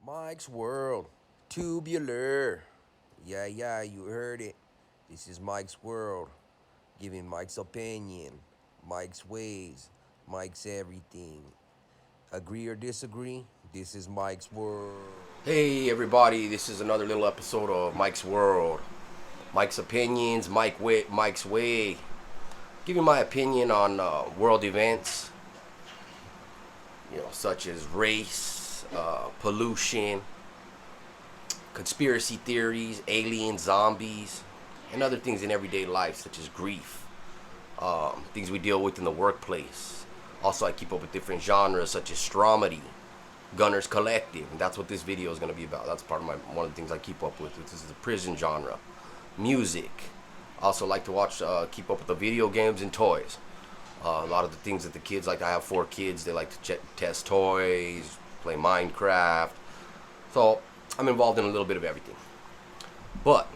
Mike's World. Tubular. Yeah, you heard it. This is Mike's World. Giving Mike's opinion, Mike's ways, Mike's everything. Agree or disagree? This is Mike's World. Hey, everybody, this is another little episode of Mike's World. Mike's opinions, Mike's way. Giving my opinion on world events, such as race, pollution, conspiracy theories, aliens, zombies, and other things in everyday life, such as grief, things we deal with in the workplace. Also, I keep up with different genres, such as Stromedy, Gunnerz Collective, and that's what this video is going to be about. That's part of one of the things I keep up with. This is the prison genre. Music. I also like to keep up with the video games and toys. A lot of the things that the kids like. I have 4 kids. They like to test toys, play Minecraft. So I'm involved in a little bit of everything. But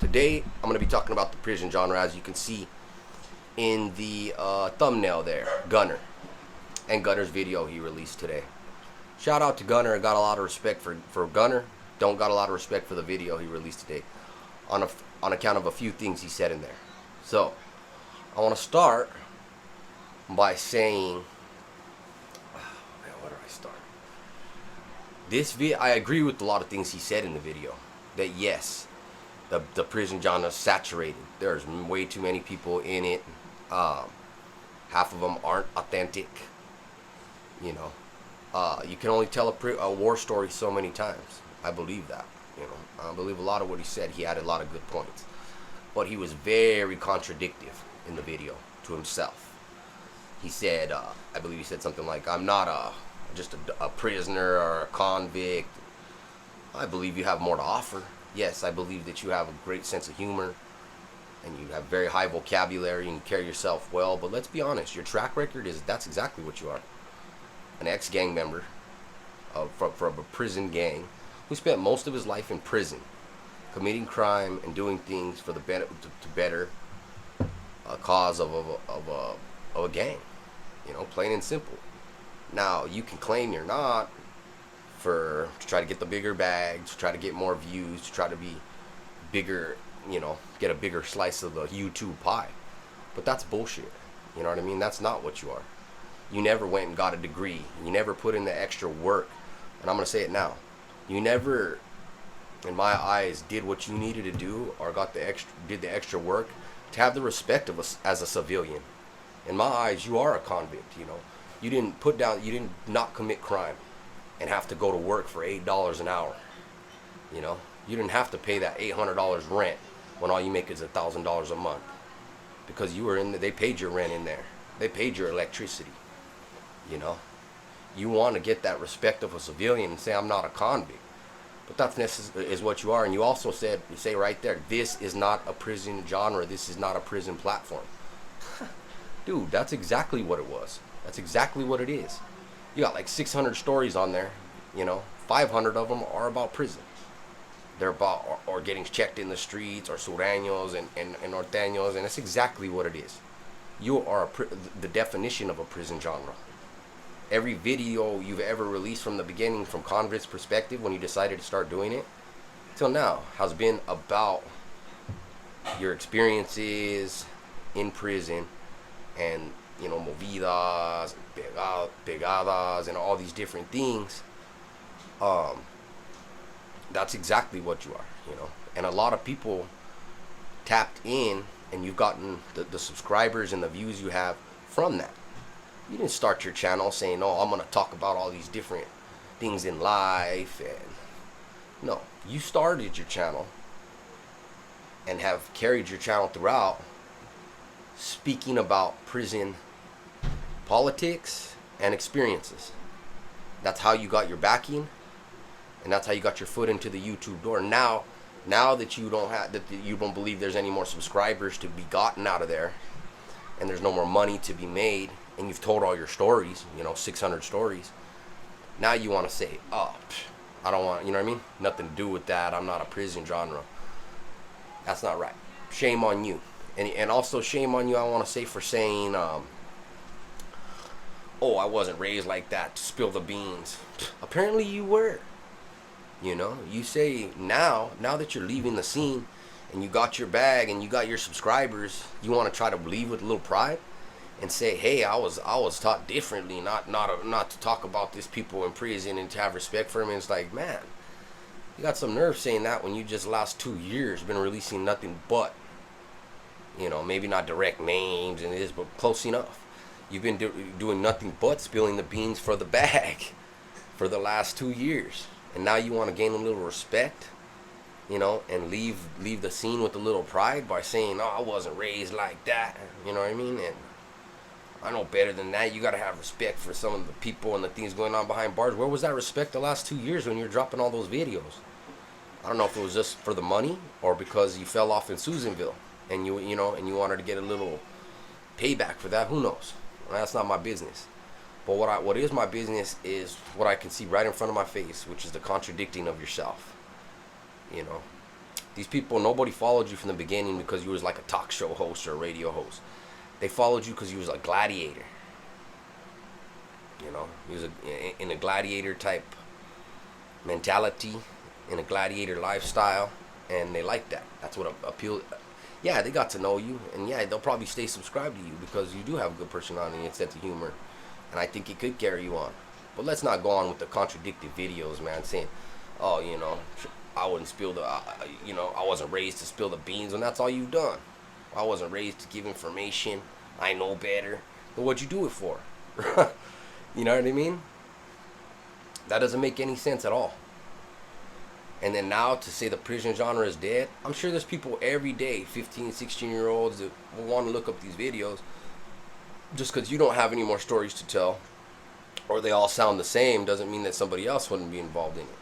today I'm going to be talking about the prison genre, as you can see in the thumbnail there, Gunner, and Gunner's video he released today. Shout out to Gunner. I got a lot of respect for Gunner. Don't got a lot of respect for the video he released today on account of a few things he said in there. So I want to start by saying, where do I start? I agree with a lot of things he said in the video. That yes, the prison genre is saturated. There's way too many people in it. Half of them aren't authentic. You can only tell a war story so many times. I believe that. I believe a lot of what he said. He had a lot of good points, but he was very contradictory in the video to himself. He said, I believe he said something like, "I'm not just a prisoner or a convict." I believe you have more to offer. Yes, I believe that you have a great sense of humor and you have very high vocabulary and you carry yourself well. But let's be honest, your track record that's exactly what you are. An ex-gang member from a prison gang who spent most of his life in prison, committing crime and doing things for the to better a cause of a gang. Plain and simple. Now, you can claim you're not to try to get the bigger bag, to try to get more views, to try to be bigger, get a bigger slice of the YouTube pie. But that's bullshit. You know what I mean? That's not what you are. You never went and got a degree. You never put in the extra work. And I'm going to say it now. You never, in my eyes, did what you needed to do or did the extra work to have the respect of us as a civilian. In my eyes, you are a convict. You didn't not commit crime and have to go to work for $8 an hour. You didn't have to pay that $800 rent when all you make is $1,000 a month, because you were they paid your rent in there. They paid your electricity. You want to get that respect of a civilian and say, "I'm not a convict," but that's is what you are. And you also say right there, this is not a prison genre. This is not a prison platform. Dude, that's exactly what it was. That's exactly what it is. You got like 600 stories on there. 500 of them are about prison. They're about or getting checked in the streets, or sureños and norteños, and that's exactly what it is. You are the definition of a prison genre. Every video you've ever released from the beginning, from convict's perspective, when you decided to start doing it, till now, has been about your experiences in prison and, movidas, pegadas, and all these different things. That's exactly what you are, And a lot of people tapped in, and you've gotten the subscribers and the views you have from that. You didn't start your channel saying, "Oh, I'm going to talk about all these different things in life." And no, you started your channel and have carried your channel throughout speaking about prison politics and experiences. That's how you got your backing, and that's how you got your foot into the YouTube door. Now that you don't believe there's any more subscribers to be gotten out of there, and there's no more money to be made, and you've told all your stories, 600 stories, now you want to say, "Oh, I don't want," nothing to do with that. I'm not a prison genre. That's not right. Shame on you. And also shame on you, I want to say, for saying, "Oh, I wasn't raised like that to spill the beans." Apparently you were. You know, you say now that you're leaving the scene and you got your bag and you got your subscribers, you want to try to leave with a little pride and say, hey, I was taught differently, not to talk about these people in prison and to have respect for them. And it's like, man, you got some nerve saying that when you just last 2 years been releasing nothing but, you know, maybe not direct names and this, but close enough. You've been doing nothing but spilling the beans for the bag for the last 2 years, and now you want to gain a little respect, you know, and leave the scene with a little pride by saying, oh, I wasn't raised like that, you know what I mean? And I know better than that. You got to have respect for some of the people and the things going on behind bars. Where was that respect the last 2 years when you're dropping all those videos? I don't know if it was just for the money or because you fell off in Susanville and you know, and you wanted to get a little payback for that. Who knows? That's not my business. But what is my business is what I can see right in front of my face, which is the contradicting of yourself. You know, these people, nobody followed you from the beginning because you was like a talk show host or a radio host. They followed you because you was a gladiator. You know, he was in a gladiator type mentality, in a gladiator lifestyle, and they liked that. That's what appealed. Yeah, they got to know you, and yeah, they'll probably stay subscribed to you because you do have a good personality and sense of humor, and I think it could carry you on. But let's not go on with the contradictory videos, man, saying, oh, you know, I wouldn't spill the, you know, I wasn't raised to spill the beans, and that's all you've done. I wasn't raised to give information. I know better. But what'd you do it for? You know what I mean? That doesn't make any sense at all. And then now to say the prison genre is dead, I'm sure there's people every day, 15, 16-year-olds that will want to look up these videos just because you don't have any more stories to tell, or they all sound the same doesn't mean that somebody else wouldn't be involved in it.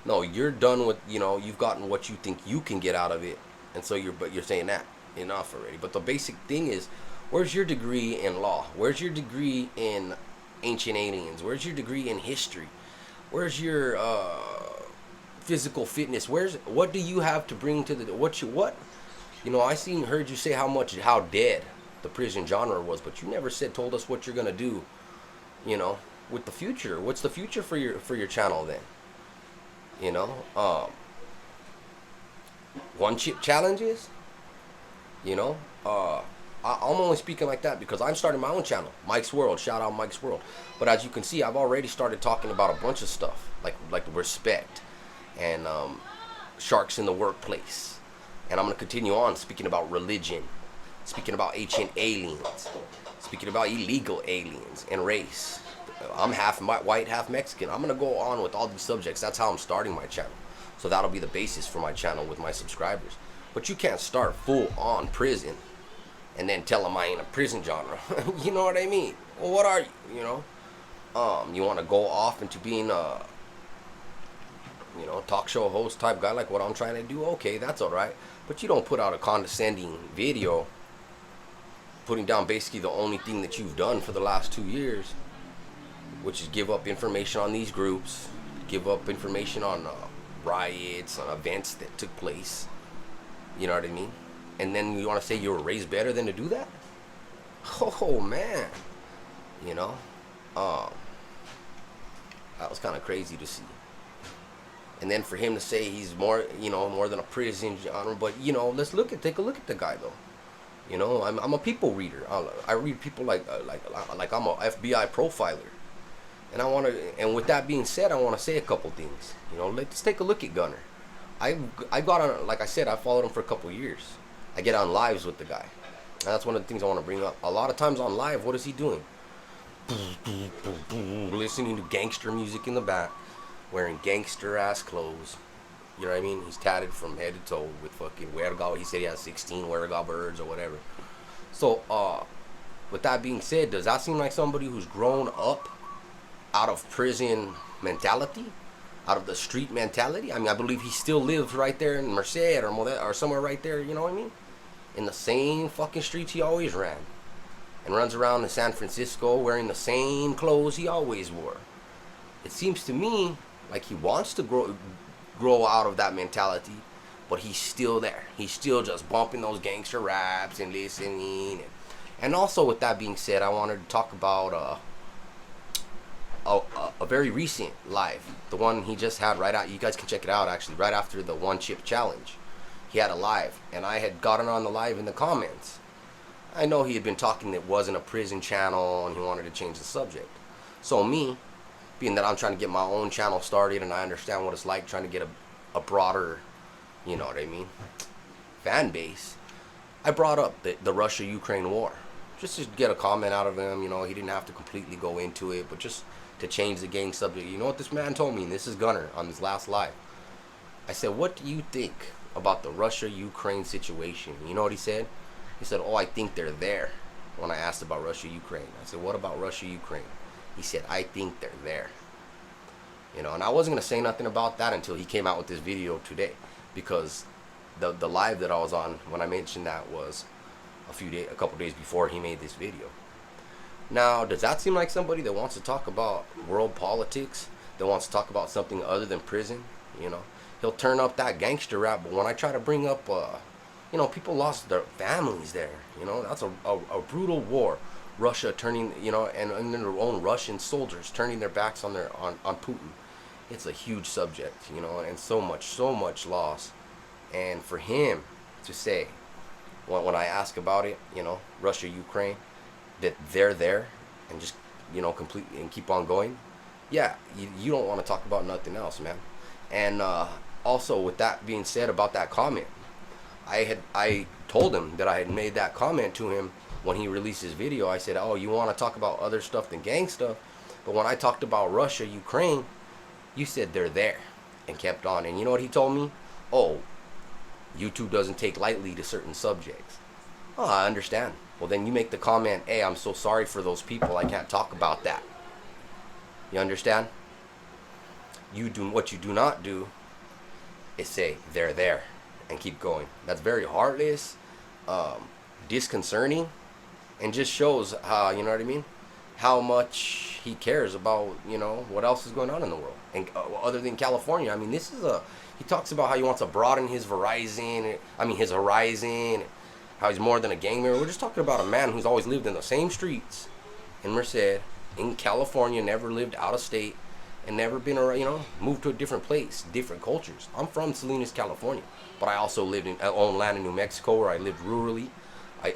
No, you're done with, you know, you've gotten what you think you can get out of it, and so you're saying that enough already. But the basic thing is, where's your degree in law? Where's your degree in ancient aliens? Where's your degree in history? Where's your physical fitness? What do you have to bring to the what? You know, heard you say how dead the prison genre was, but you never told us what you're gonna do, you know, with the future. What's the future for your channel then? You know, one chip challenges. You know, I'm only speaking like that because I'm starting my own channel, Mike's World. Shout out Mike's World. But as you can see, I've already started talking about a bunch of stuff like respect and sharks in the workplace, and I'm gonna continue on speaking about religion, speaking about ancient aliens, speaking about illegal aliens and race. I'm half white, half Mexican. I'm gonna go on with all these subjects. That's how I'm starting my channel. So that'll be the basis for my channel with my subscribers. But you can't start full on prison and then tell them I ain't a prison genre. You know what I mean? Well, what are you? You know, you want to go off into being a, you know, talk show host type guy like what I'm trying to do? Okay, that's all right. But you don't put out a condescending video, putting down basically the only thing that you've done for the last 2 years, which is give up information on these groups, give up information on riots, on events that took place. You know what I mean? And then you want to say you were raised better than to do that? Oh, man. You know? That was kind of crazy to see. And then for him to say he's more, you know, more than a prison genre. But, you know, take a look at the guy, though. You know, I'm a people reader. I read people like I'm a FBI profiler. And with that being said, I want to say a couple things. You know, let's take a look at Gunner. I got on, like I said, I followed him for a couple years. I get on lives with the guy. And that's one of the things I want to bring up. A lot of times on live, what is he doing? Listening to gangster music in the back, wearing gangster ass clothes. You know what I mean? He's tatted from head to toe with fucking Huerga. He said he has 16 Huerga birds or whatever. So, with that being said, does that seem like somebody who's grown up out of prison mentality? Out of the street mentality? I mean, I believe he still lives right there in Merced or somewhere right there, you know what I mean? In the same fucking streets he always ran. And runs around in San Francisco wearing the same clothes he always wore. It seems to me like he wants to grow out of that mentality, but he's still there. He's still just bumping those gangster raps and listening. And also with that being said, I wanted to talk about a very recent live, the one he just had right out. You guys can check it out actually, right after the one chip challenge. He had a live, and I had gotten on the live in the comments. I know he had been talking that wasn't a prison channel, and he wanted to change the subject. So me, being that I'm trying to get my own channel started, and I understand what it's like trying to get a broader, you know what I mean, fan base, I brought up the Russia-Ukraine war. Just to get a comment out of him, you know, he didn't have to completely go into it, but just to change the gang subject. You know what this man told me, and this is Gunner on his last live. I said, what do you think about the Russia-Ukraine situation? You know what he said? He said, oh, I think they're there. When I asked about Russia-Ukraine, I said, what about Russia-Ukraine? He said, I think they're there. You know, and I wasn't going to say nothing about that until he came out with this video today, because the live that I was on when I mentioned that was a couple days before he made this video. Now, does that seem like somebody that wants to talk about world politics, that wants to talk about something other than prison? You know, he'll turn up that gangster rap, but when I try to bring up, you know, people lost their families there. You know, that's a brutal war. Russia turning, you know, and their own Russian soldiers turning their backs on Putin. It's a huge subject, you know, and so much loss. And for him to say, when I ask about it, you know, Russia, Ukraine, that they're there and just, you know, completely and keep on going. Yeah, you don't want to talk about nothing else, man. And also, with that being said about that comment, I told him that I had made that comment to him when he released his video. I said, oh, you want to talk about other stuff than gang stuff, but when I talked about Russia, Ukraine, you said they're there, and kept on. And you know what he told me? Oh, YouTube doesn't take lightly to certain subjects. Oh, I understand. Well, then you make the comment, hey, I'm so sorry for those people, I can't talk about that. You understand? What you do not do is say they're there and keep going. That's very heartless, disconcerting, and just shows how, you know what I mean, how much he cares about, you know, what else is going on in the world. And other than California, I mean, he talks about how he wants to broaden his horizon, how he's more than a gang member. We're just talking about a man who's always lived in the same streets in Merced, in California, never lived out of state, and never been around, you know, moved to a different place, different cultures. I'm from Salinas, California, but I also lived I own land in New Mexico where I lived rurally.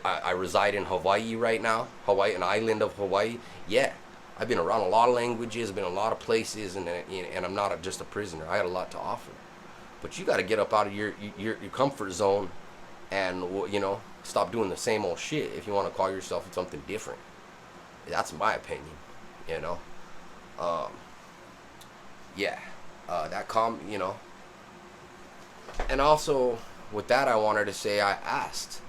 I reside in Hawaii right now, an island of Hawaii. Yeah, I've been around a lot of languages, been a lot of places, and I'm not just a prisoner. I had a lot to offer. But you got to get up out of your comfort zone and, you know, stop doing the same old shit if you want to call yourself something different. That's my opinion, you know. You know. And also, with that, I wanted to say I asked,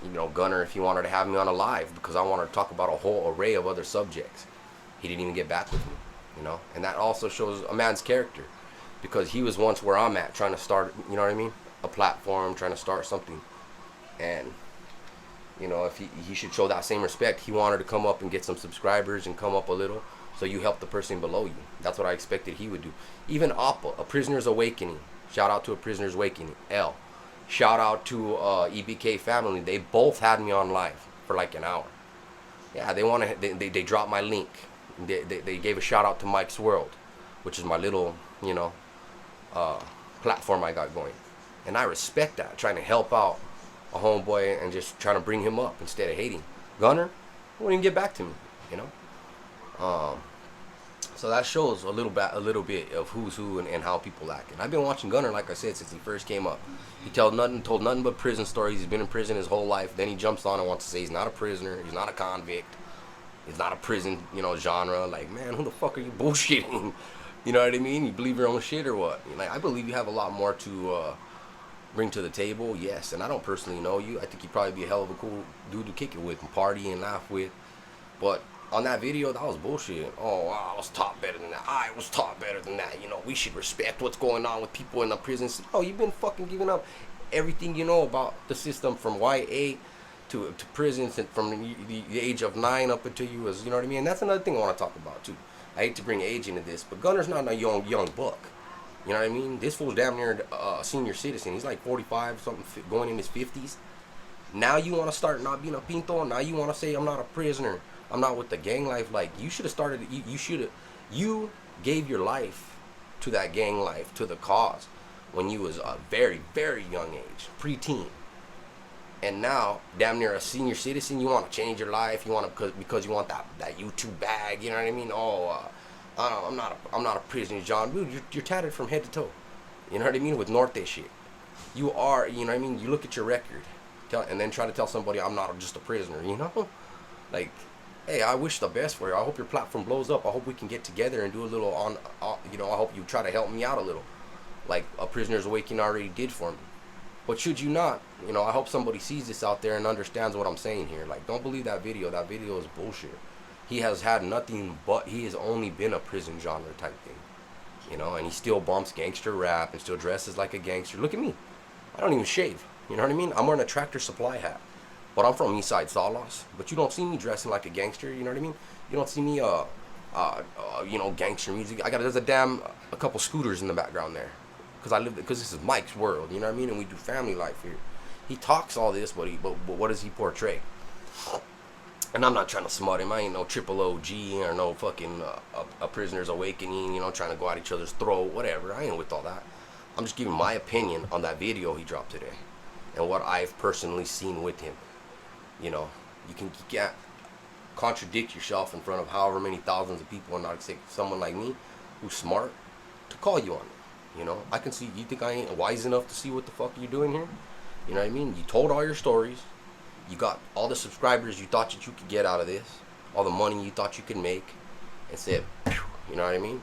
you know, Gunner if he wanted to have me on a live because I wanted to talk about a whole array of other subjects. He didn't even get back with me, you know. And that also shows a man's character, because he was once where I'm at, trying to start, you know what I mean, a platform, trying to start something. And, you know, if he should show that same respect. He wanted to come up and get some subscribers and come up a little, so you help the person below you. That's what I expected he would do. Even Appa, A Prisoner's Awakening. Shout out to A Prisoner's Awakening. L. Shout out to EBK family. They both had me on live for like an hour. Yeah, they dropped my link. They gave a shout out to Mike's World, which is my little, you know, platform I got going. And I respect that, trying to help out a homeboy and just trying to bring him up instead of hating. Gunner won't even get back to me, you know. So that shows a little bit of who's who and how people act. And I've been watching Gunner, like I said, since he first came up. He told nothing but prison stories. He's been in prison his whole life. Then he jumps on and wants to say he's not a prisoner, he's not a convict, he's not a prison, you know, genre. Like, man, who the fuck are you bullshitting? You know what I mean? You believe your own shit or what? Like, I believe you have a lot more to bring to the table, yes. And I don't personally know you. I think you'd probably be a hell of a cool dude to kick it with and party and laugh with. But on that video, that was bullshit. Oh, I was taught better than that. I was taught better than that. You know, we should respect what's going on with people in the prisons. Oh, you've been fucking giving up everything you know about the system from YA to prisons, and from the age of 9 up until you was, you know what I mean? And that's another thing I want to talk about too. I hate to bring age into this, but Gunner's not a young buck. You know what I mean? This fool's damn near a senior citizen. He's like 45, something, going in his 50s. Now you want to start not being a pinto? Now you want to say I'm not a prisoner, I'm not with the gang life? Like, you should have started. You should have. You gave your life to that gang life, to the cause, when you was a very, very young age, preteen. And now, damn near a senior citizen, you want to change your life. You want to because you want that YouTube bag. You know what I mean? Oh, I'm not a prisoner, John. Dude, you're tatted from head to toe. You know what I mean? With Norte shit. You are. You know what I mean? You look at your record, and then try to tell somebody I'm not just a prisoner. You know, like, hey, I wish the best for you. I hope your platform blows up. I hope we can get together and do a little you know, I hope you try to help me out a little, like a Prisoner's Awakening already did for me. But should you not, you know, I hope somebody sees this out there and understands what I'm saying here. Like, don't believe that video. That video is bullshit. He has had nothing but, he has only been a prison genre type thing. You know, and he still bumps gangster rap and still dresses like a gangster. Look at me. I don't even shave. You know what I mean? I'm wearing a Tractor Supply hat. But I'm from Eastside Salos. But you don't see me dressing like a gangster, you know what I mean? You don't see me, you know, gangster music. There's a couple scooters in the background there. Because this is Mike's world, you know what I mean? And we do family life here. He talks all this, but what does he portray? And I'm not trying to smut him. I ain't no triple OG or no fucking a Prisoner's Awakening, you know, trying to go at each other's throat, whatever. I ain't with all that. I'm just giving my opinion on that video he dropped today and what I've personally seen with him. You know, you can't contradict yourself in front of however many thousands of people and not expect someone like me who's smart to call you on it. You know, I can see, you think I ain't wise enough to see what the fuck you're doing here? You know what I mean? You told all your stories. You got all the subscribers you thought that you could get out of this. All the money you thought you could make. And said, you know what I mean?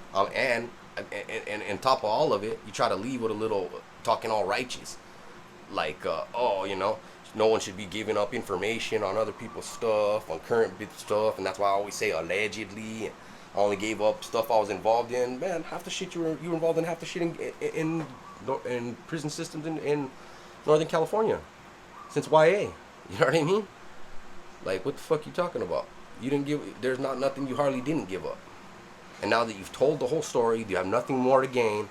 And top of all of it, you try to leave with a little talking all righteous. Like, oh, you know, no one should be giving up information on other people's stuff, on current bit stuff. And that's why I always say allegedly. And I only gave up stuff I was involved in. Man, half the shit you were involved in, half the shit in prison systems in Northern California since YA. You know what I mean? Like, what the fuck you talking about? You didn't give. There's nothing you hardly didn't give up. And now that you've told the whole story, you have nothing more to gain.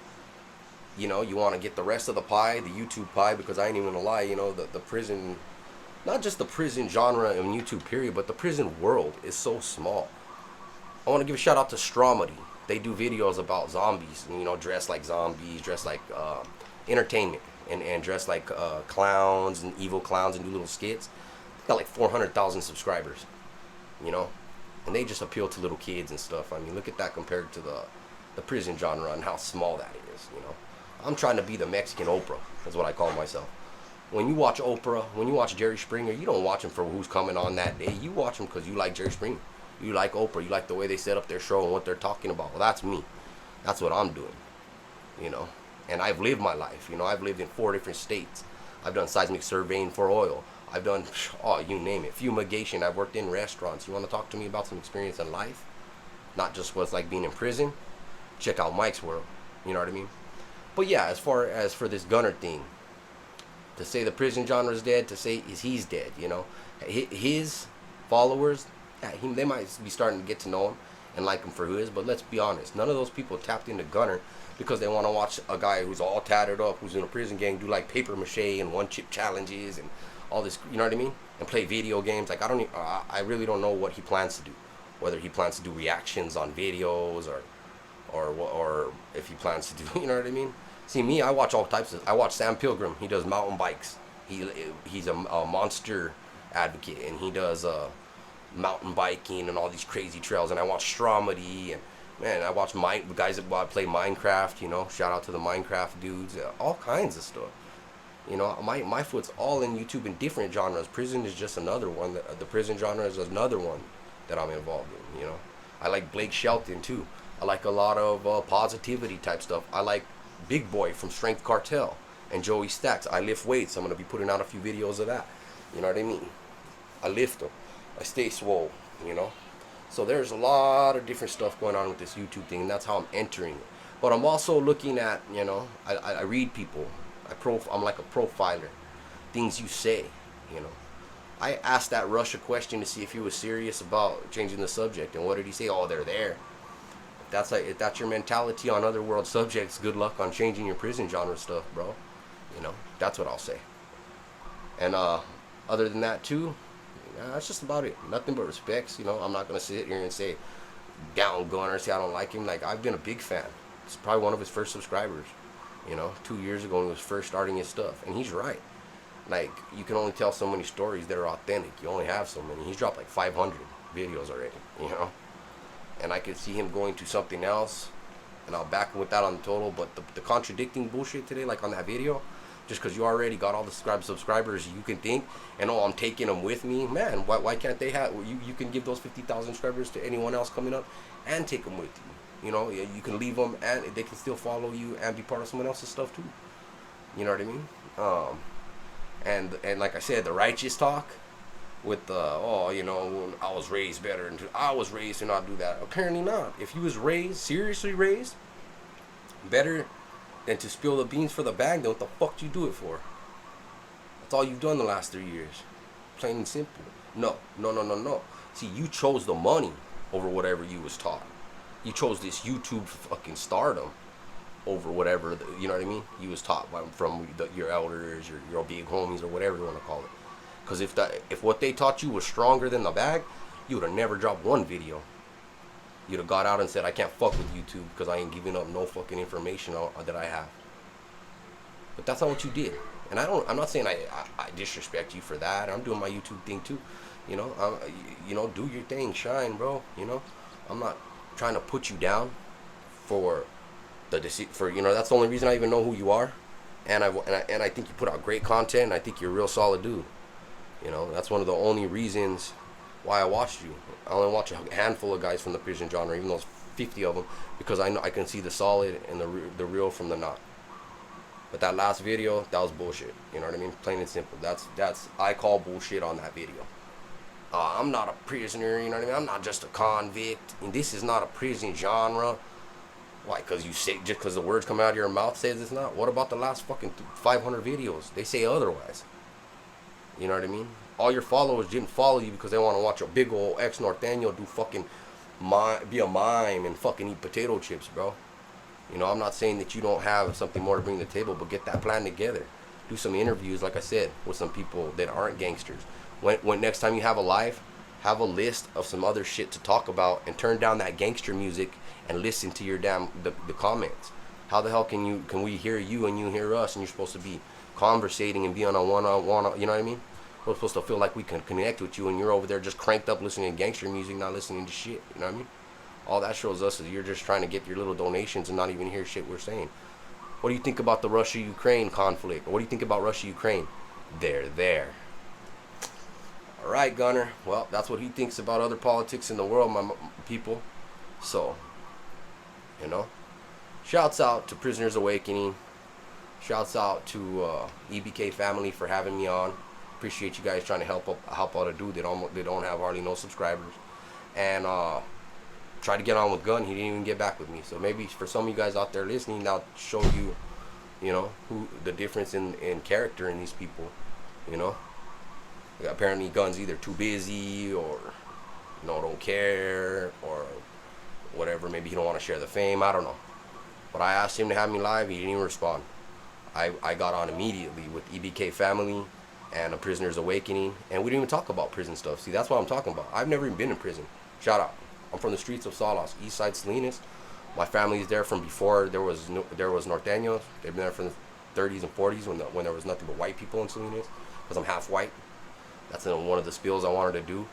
You know, you want to get the rest of the pie, the YouTube pie, because I ain't even gonna lie. You know, the prison, not just the prison genre in YouTube period, but the prison world is so small. I want to give a shout out to Stromedy. They do videos about zombies, and, you know, dress like zombies, dress like entertainment, and dress like clowns and evil clowns and do little skits. They got like 400,000 subscribers, you know, and they just appeal to little kids and stuff. I mean, look at that compared to the prison genre and how small that is, you know. I'm trying to be the Mexican Oprah, that's what I call myself. When you watch Oprah, when you watch Jerry Springer, you don't watch him for who's coming on that day. You watch him because you like Jerry Springer. You like Oprah. You like the way they set up their show and what they're talking about. Well, that's me. That's what I'm doing, you know. And I've lived my life. You know, I've lived in 4 different states. I've done seismic surveying for oil. I've done, oh, you name it. Fumigation. I've worked in restaurants. You want to talk to me about some experience in life? Not just what's like being in prison? Check out Mike's world. You know what I mean? But yeah, as far as for this Gunner thing, to say the prison genre is dead, to say he's dead, you know. His followers, they might be starting to get to know him and like him for who he is, but let's be honest, none of those people tapped into Gunner because they want to watch a guy who's all tattered up, who's in a prison gang, do like paper mache and one chip challenges and all this, you know what I mean, and play video games. Like, I really don't know what he plans to do, whether he plans to do reactions on videos or if he plans to do, you know what I mean. See, me, I watch all types of, I watch Sam Pilgrim. He does mountain bikes. He's a monster advocate, and he does mountain biking and all these crazy trails. And I watch Stromedy, and man, I watch guys that play Minecraft, you know, shout out to the Minecraft dudes, all kinds of stuff. You know, my foot's all in YouTube in different genres. Prison is just another one. The prison genre is another one that I'm involved in, you know. I like Blake Shelton too. I like a lot of positivity type stuff. I like Big Boy from Strength Cartel and Joey Stacks. I lift weights. I'm going to be putting out a few videos of that. You know what I mean? I lift them. I stay swole, you know. So there's a lot of different stuff going on with this YouTube thing, and that's how I'm entering it. But I'm also looking at, you know, I read people. I'm like a profiler. Things you say, you know. I asked that Rush a question to see if he was serious about changing the subject, and what did he say? Oh, they're there. If that's your mentality on other world subjects, good luck on changing your prison genre stuff, bro. You know, that's what I'll say. And other than that too, that's just about it. Nothing but respects. You know, I'm not gonna sit here and say down Gunner, say I don't like him. Like, I've been a big fan. It's probably one of his first subscribers. 2 years ago when he was first starting his stuff, and he's right. Like, you can only tell so many stories that are authentic. You only have so many. He's dropped like 500 videos already. And I could see him going to something else, and I'll back him with that on the total. But the contradicting bullshit today, like on that video, just because you already got all the subscribers you can think, and I'm taking them with me, man, why can't they have, you can give those 50,000 subscribers to anyone else coming up and take them with you. You can leave them and they can still follow you and be part of someone else's stuff too. You know what I mean? And like I said, the righteous talk with the, I was raised better, and I was raised to not do that. Apparently not. If you was seriously raised better than to spill the beans for the bag, then what the fuck do you do it for? That's all you've done the last 3 years. Plain and simple. No. See, you chose the money over whatever you was taught. You chose this YouTube fucking stardom over whatever, you know what I mean? You was taught from your elders, your big homies, or whatever you want to call it. Because if what they taught you was stronger than the bag, you would have never dropped one video. You'd have got out and said, I can't fuck with YouTube because I ain't giving up no fucking information that I have. But that's not what you did. And I'm not saying I disrespect you for that. I'm doing my YouTube thing too. Do your thing, shine, bro. I'm not trying to put you down for that's the only reason I even know who you are. And I think you put out great content, and I think you're a real solid dude. That's one of the only reasons why I watched you. I only watch a handful of guys from the prison genre, even though there's 50 of them, because I can see the solid and the real from the not. But that last video, that was bullshit. You know what I mean? Plain and simple. That's I call bullshit on that video. I'm not a prisoner, you know what I mean? I'm not just a convict. And this is not a prison genre. Why? Because you say, just because the words come out of your mouth says it's not. What about the last fucking 500 videos? They say otherwise. You know what I mean? All your followers didn't follow you because they want to watch a big old ex-Norteño do fucking be a mime and fucking eat potato chips, bro. I'm not saying that you don't have something more to bring to the table, but get that plan together. Do some interviews, like I said, with some people that aren't gangsters. When next time you have a live, have a list of some other shit to talk about, and turn down that gangster music and listen to your the comments. How the hell can we hear you and you hear us, and you're supposed to be conversating and be on a one-on-one, you know what I mean? We're supposed to feel like we can connect with you, and you're over there just cranked up listening to gangster music, not listening to shit, you know what I mean? All that shows us is you're just trying to get your little donations and not even hear shit we're saying. What do you think about the Russia-Ukraine conflict? Or what do you think about Russia-Ukraine? They're there. Alright, Gunner. Well, that's what he thinks about other politics in the world, my people. So, shouts out to Prisoners Awakening. Shouts out to EBK family for having me on. Appreciate you guys trying to help out a dude that don't have hardly no subscribers. And tried to get on with Gun. He didn't even get back with me. So maybe for some of you guys out there listening, I'll show you, who the difference in character in these people. Apparently Gun's either too busy or don't care or whatever. Maybe he don't want to share the fame. I don't know. But I asked him to have me live. He didn't even respond. I got on immediately with EBK family and a Prisoner's Awakening, and we didn't even talk about prison stuff. See, that's what I'm talking about. I've never even been in prison. Shout out. I'm from the streets of Salas, East Side Salinas. My family is there from before there was Norteños. They've been there from the 30s and 40s when there was nothing but white people in Salinas, because I'm half white. That's one of the spills I wanted to do.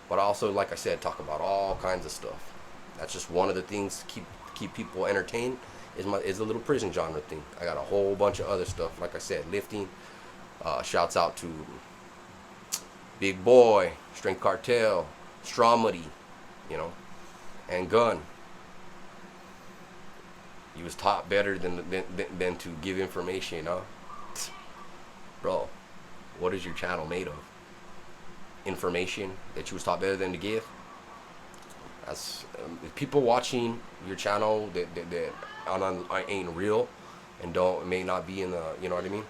But also, like I said, talk about all kinds of stuff. That's just one of the things to keep people entertained is the little prison genre thing. I got a whole bunch of other stuff. Like I said, lifting. Shouts out to Big Boy, Strength Cartel, Stramedy, and Gun. He was taught better than to give information, Bro, what is your channel made of? Information that you was taught better than to give? That's people watching your channel that ain't real and may not be in the, you know what I mean,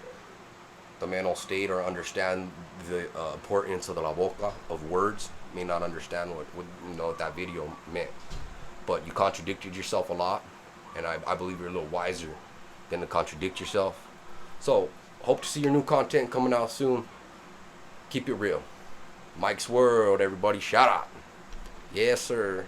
the mental state, or understand the importance of the la boca, of words, may not understand what that video meant. But you contradicted yourself a lot, and I believe you're a little wiser than to contradict yourself. So hope to see your new content coming out soon. Keep it real. Mike's World, everybody, shout out. Yes, sir.